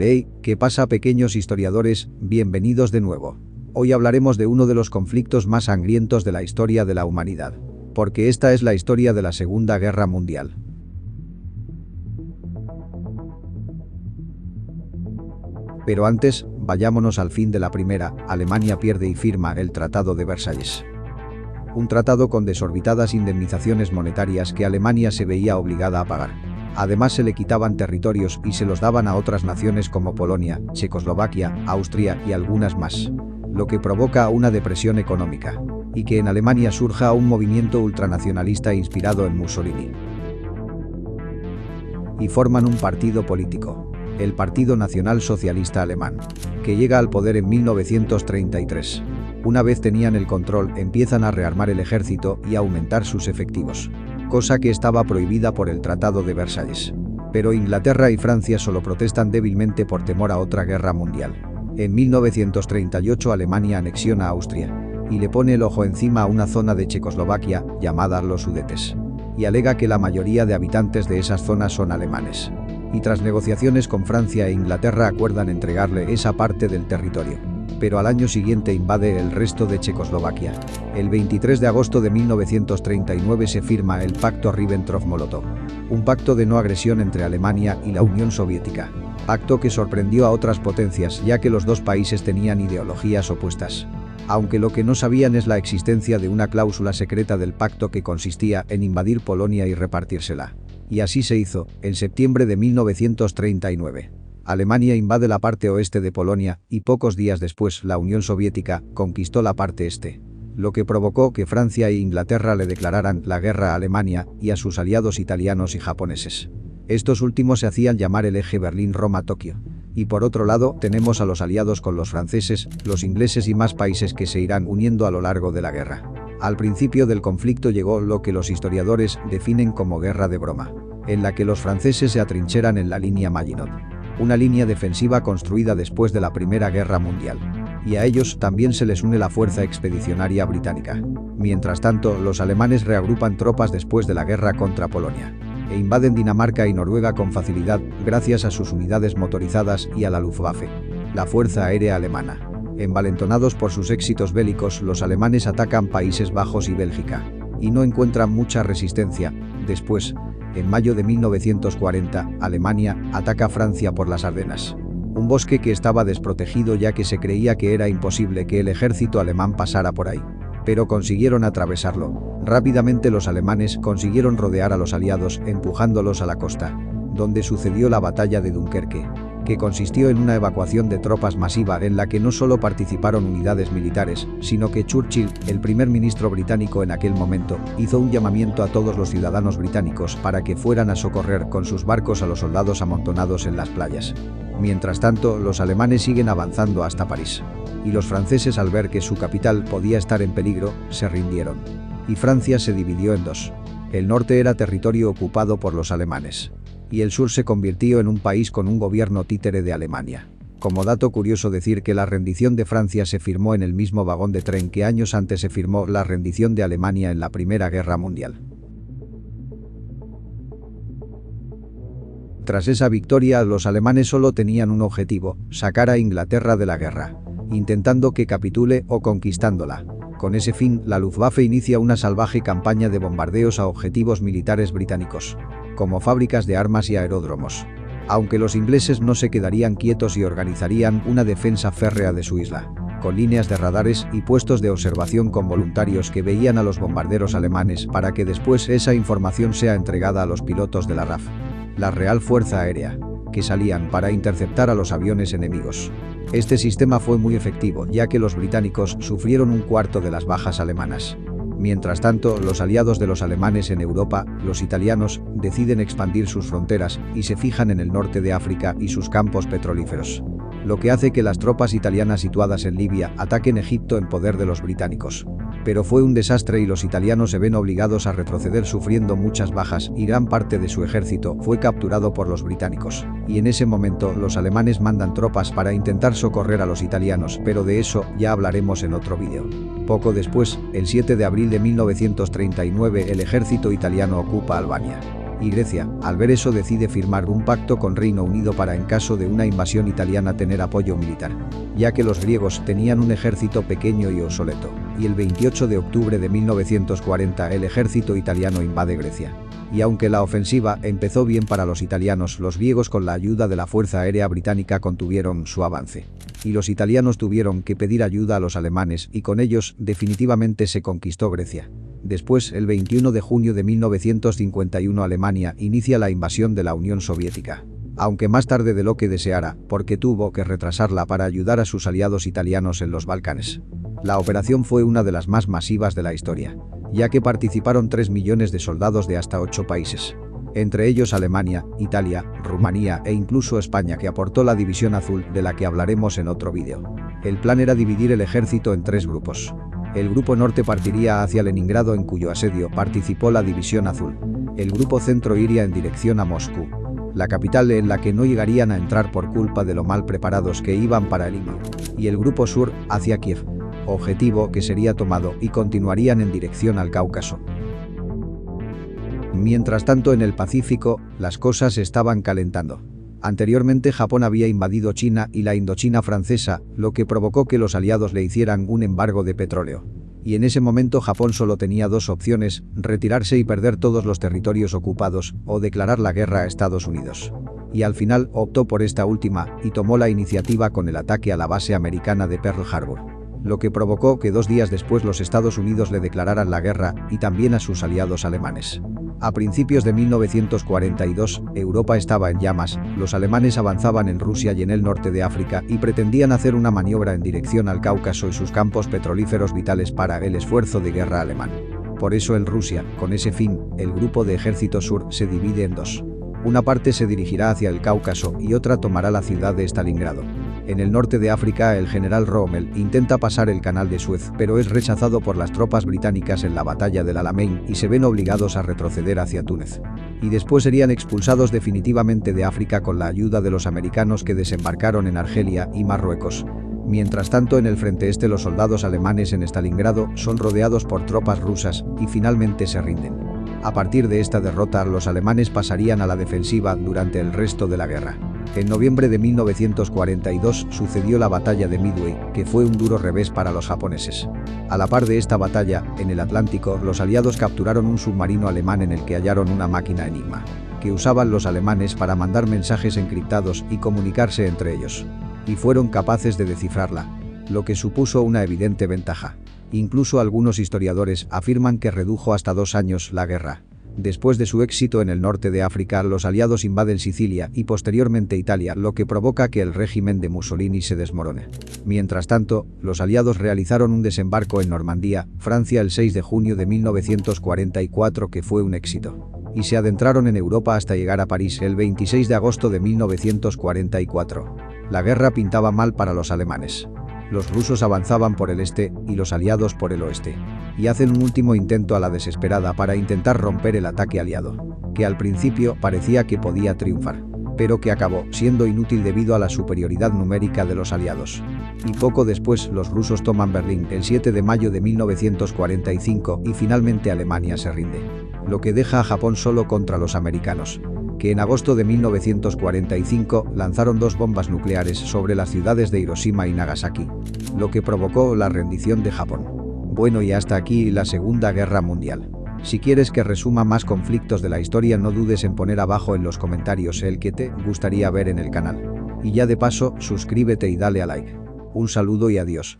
Hey, ¿qué pasa, pequeños historiadores? Bienvenidos de nuevo. Hoy hablaremos de uno de los conflictos más sangrientos de la historia de la humanidad. Porque esta es la historia de la Segunda Guerra Mundial. Pero antes, vayámonos al fin de la primera. Alemania pierde y firma el Tratado de Versalles. Un tratado con desorbitadas indemnizaciones monetarias que Alemania se veía obligada a pagar. Además, se le quitaban territorios y se los daban a otras naciones como Polonia, Checoslovaquia, Austria y algunas más. Lo que provoca una depresión económica. Y que en Alemania surja un movimiento ultranacionalista inspirado en Mussolini. Y forman un partido político, el Partido Nacional Socialista Alemán, que llega al poder en 1933. Una vez tenían el control, empiezan a rearmar el ejército y a aumentar sus efectivos, cosa que estaba prohibida por el Tratado de Versalles. Pero Inglaterra y Francia solo protestan débilmente por temor a otra guerra mundial. En 1938 Alemania anexiona a Austria y le pone el ojo encima a una zona de Checoslovaquia llamada los Sudetes, y alega que la mayoría de habitantes de esas zonas son alemanes. Y tras negociaciones con Francia e Inglaterra acuerdan entregarle esa parte del territorio. Pero al año siguiente invade el resto de Checoslovaquia. El 23 de agosto de 1939 se firma el Pacto Ribbentrop-Molotov, un pacto de no agresión entre Alemania y la Unión Soviética. Pacto que sorprendió a otras potencias ya que los dos países tenían ideologías opuestas. Aunque lo que no sabían es la existencia de una cláusula secreta del pacto que consistía en invadir Polonia y repartírsela. Y así se hizo, en septiembre de 1939. Alemania invade la parte oeste de Polonia y pocos días después la Unión Soviética conquistó la parte este, lo que provocó que Francia e Inglaterra le declararan la guerra a Alemania y a sus aliados italianos y japoneses. Estos últimos se hacían llamar el eje Berlín-Roma-Tokio. Y por otro lado tenemos a los aliados con los franceses, los ingleses y más países que se irán uniendo a lo largo de la guerra. Al principio del conflicto llegó lo que los historiadores definen como guerra de broma, en la que los franceses se atrincheran en la línea Maginot, una línea defensiva construida después de la Primera Guerra Mundial. Y a ellos también se les une la Fuerza Expedicionaria Británica. Mientras tanto, los alemanes reagrupan tropas después de la guerra contra Polonia e invaden Dinamarca y Noruega con facilidad gracias a sus unidades motorizadas y a la Luftwaffe, la Fuerza Aérea Alemana. Envalentonados por sus éxitos bélicos, los alemanes atacan Países Bajos y Bélgica, y no encuentran mucha resistencia. Después, en mayo de 1940, Alemania ataca Francia por las Ardenas, un bosque que estaba desprotegido ya que se creía que era imposible que el ejército alemán pasara por ahí. Pero consiguieron atravesarlo. Rápidamente los alemanes consiguieron rodear a los aliados empujándolos a la costa, donde sucedió la batalla de Dunkerque, que consistió en una evacuación de tropas masiva en la que no solo participaron unidades militares, sino que Churchill, el primer ministro británico en aquel momento, hizo un llamamiento a todos los ciudadanos británicos para que fueran a socorrer con sus barcos a los soldados amontonados en las playas. Mientras tanto, los alemanes siguen avanzando hasta París. Y los franceses, al ver que su capital podía estar en peligro, se rindieron. Y Francia se dividió en dos. El norte era territorio ocupado por los alemanes. Y el sur se convirtió en un país con un gobierno títere de Alemania. Como dato curioso decir que la rendición de Francia se firmó en el mismo vagón de tren que años antes se firmó la rendición de Alemania en la Primera Guerra Mundial. Tras esa victoria, los alemanes solo tenían un objetivo: sacar a Inglaterra de la guerra, intentando que capitule o conquistándola. Con ese fin, la Luftwaffe inicia una salvaje campaña de bombardeos a objetivos militares británicos, como fábricas de armas y aeródromos. Aunque los ingleses no se quedarían quietos y organizarían una defensa férrea de su isla, con líneas de radares y puestos de observación con voluntarios que veían a los bombarderos alemanes para que después esa información sea entregada a los pilotos de la RAF, la Real Fuerza Aérea, que salían para interceptar a los aviones enemigos. Este sistema fue muy efectivo ya que los británicos sufrieron un cuarto de las bajas alemanas. Mientras tanto, los aliados de los alemanes en Europa, los italianos, deciden expandir sus fronteras y se fijan en el norte de África y sus campos petrolíferos, lo que hace que las tropas italianas situadas en Libia ataquen Egipto en poder de los británicos. Pero fue un desastre y los italianos se ven obligados a retroceder sufriendo muchas bajas y gran parte de su ejército fue capturado por los británicos. Y en ese momento los alemanes mandan tropas para intentar socorrer a los italianos, pero de eso ya hablaremos en otro vídeo. Poco después, el 7 de abril de 1939 el ejército italiano ocupa Albania. Y Grecia, al ver eso, decide firmar un pacto con Reino Unido para, en caso de una invasión italiana, tener apoyo militar, ya que los griegos tenían un ejército pequeño y obsoleto. Y el 28 de octubre de 1940 el ejército italiano invade Grecia. Y aunque la ofensiva empezó bien para los italianos, los griegos, con la ayuda de la Fuerza Aérea Británica, contuvieron su avance. Y los italianos tuvieron que pedir ayuda a los alemanes, y con ellos definitivamente se conquistó Grecia. Después, el 21 de junio de 1951, Alemania inicia la invasión de la Unión Soviética, aunque más tarde de lo que deseara, porque tuvo que retrasarla para ayudar a sus aliados italianos en los Balcanes. La operación fue una de las más masivas de la historia, ya que participaron 3 millones de soldados de hasta 8 países. Entre ellos Alemania, Italia, Rumanía e incluso España, que aportó la División Azul, de la que hablaremos en otro vídeo. El plan era dividir el ejército en 3 grupos. El grupo norte partiría hacia Leningrado, en cuyo asedio participó la División Azul. El grupo centro iría en dirección a Moscú, la capital, en la que no llegarían a entrar por culpa de lo mal preparados que iban para el invierno. Y el grupo sur hacia Kiev, objetivo que sería tomado, y continuarían en dirección al Cáucaso. Mientras tanto, en el Pacífico, las cosas se estaban calentando. Anteriormente, Japón había invadido China y la Indochina francesa, lo que provocó que los aliados le hicieran un embargo de petróleo. Y en ese momento Japón solo tenía 2 opciones: retirarse y perder todos los territorios ocupados, o declarar la guerra a Estados Unidos. Y al final optó por esta última, y tomó la iniciativa con el ataque a la base americana de Pearl Harbor, lo que provocó que 2 días después los Estados Unidos le declararan la guerra, y también a sus aliados alemanes. A principios de 1942, Europa estaba en llamas, los alemanes avanzaban en Rusia y en el norte de África, y pretendían hacer una maniobra en dirección al Cáucaso y sus campos petrolíferos vitales para el esfuerzo de guerra alemán. Por eso en Rusia, con ese fin, el grupo de ejército sur se divide en 2. Una parte se dirigirá hacia el Cáucaso y otra tomará la ciudad de Stalingrado. En el norte de África, el general Rommel intenta pasar el canal de Suez, pero es rechazado por las tropas británicas en la batalla del Alamein y se ven obligados a retroceder hacia Túnez. Y después serían expulsados definitivamente de África con la ayuda de los americanos, que desembarcaron en Argelia y Marruecos. Mientras tanto, en el frente este, los soldados alemanes en Stalingrado son rodeados por tropas rusas y finalmente se rinden. A partir de esta derrota, los alemanes pasarían a la defensiva durante el resto de la guerra. En noviembre de 1942 sucedió la batalla de Midway, que fue un duro revés para los japoneses. A la par de esta batalla, en el Atlántico, los aliados capturaron un submarino alemán en el que hallaron una máquina Enigma, que usaban los alemanes para mandar mensajes encriptados y comunicarse entre ellos. Y fueron capaces de descifrarla, lo que supuso una evidente ventaja. Incluso algunos historiadores afirman que redujo hasta 2 años la guerra. Después de su éxito en el norte de África, los aliados invaden Sicilia y posteriormente Italia, lo que provoca que el régimen de Mussolini se desmorone. Mientras tanto, los aliados realizaron un desembarco en Normandía, Francia, el 6 de junio de 1944, que fue un éxito. Y se adentraron en Europa hasta llegar a París el 26 de agosto de 1944. La guerra pintaba mal para los alemanes. Los rusos avanzaban por el este y los aliados por el oeste, y hacen un último intento a la desesperada para intentar romper el ataque aliado, que al principio parecía que podía triunfar, pero que acabó siendo inútil debido a la superioridad numérica de los aliados. Y poco después los rusos toman Berlín el 7 de mayo de 1945 y finalmente Alemania se rinde, lo que deja a Japón solo contra los americanos, que en agosto de 1945 lanzaron 2 bombas nucleares sobre las ciudades de Hiroshima y Nagasaki, lo que provocó la rendición de Japón. Bueno, y hasta aquí la Segunda Guerra Mundial. Si quieres que resuma más conflictos de la historia, no dudes en poner abajo en los comentarios el que te gustaría ver en el canal. Y ya de paso, suscríbete y dale a like. Un saludo y adiós.